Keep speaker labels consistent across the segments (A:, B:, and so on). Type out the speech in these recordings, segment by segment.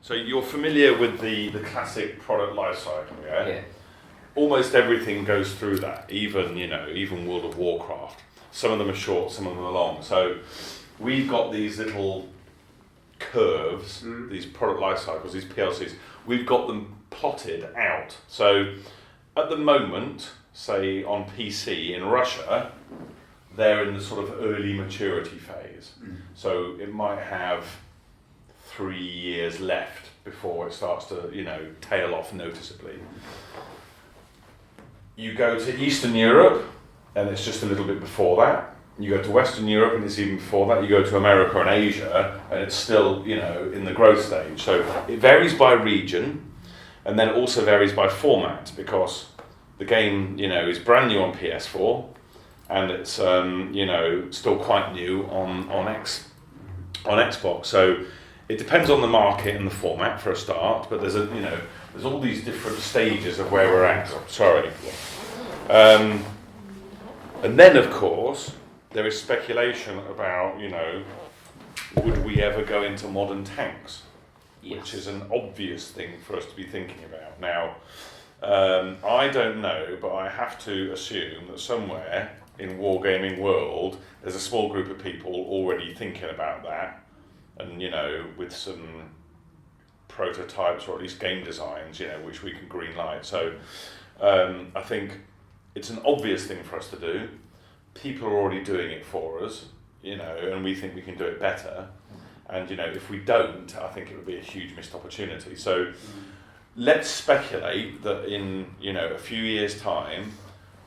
A: So you're familiar with the classic product life cycle, yeah?
B: Yeah.
A: Almost everything goes through that, even World of Warcraft. Some of them are short, some of them are long. So we've got these little curves, these product life cycles, these PLCs, we've got them plotted out. So at the moment, say on PC in Russia, they're in the sort of early maturity phase. So it might have 3 years left before it starts to, tail off noticeably. You go to Eastern Europe, and it's just a little bit before that. You go to Western Europe, and it's even before that. You go to America and Asia, and it's still, in the growth stage. So it varies by region, and then it also varies by format, because the game, is brand new on PS4, and it's, still quite new on Xbox. So it depends on the market and the format for a start, but there's all these different stages of where we're at. Sorry. And then, of course, there is speculation about, would we ever go into modern tanks?
B: Yes.
A: Which is an obvious thing for us to be thinking about. Now, I don't know, but I have to assume that somewhere in Wargaming world, there's a small group of people already thinking about that, and, with some prototypes or at least game designs, which we can green light. So I think it's an obvious thing for us to do. People are already doing it for us, and we think we can do it better. And, if we don't, I think it would be a huge missed opportunity. So let's speculate that in, a few years' time,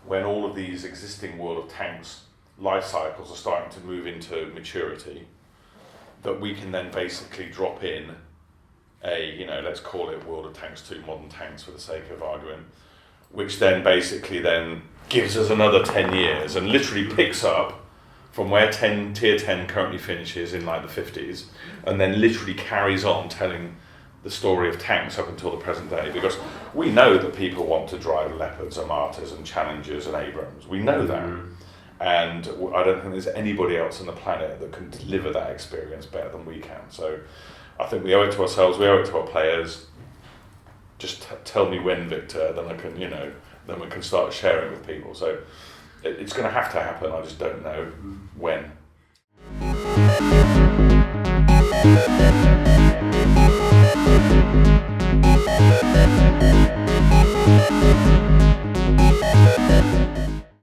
A: when all of these existing World of Tanks life cycles are starting to move into maturity, that we can then basically drop in a, let's call it World of Tanks 2 Modern Tanks for the sake of argument, which then basically then gives us another 10 years and literally picks up from where Tier 10 currently finishes in like the 50s, and then literally carries on telling the story of tanks up until the present day, because we know that people want to drive Leopards and Martyrs and Challengers and Abrams. We know that. And I don't think there's anybody else on the planet that can deliver that experience better than we can. So I think we owe it to ourselves, we owe it to our players. Just tell me when, Victor, then I can, then we can start sharing with people. So it's going to happen, I just don't know when.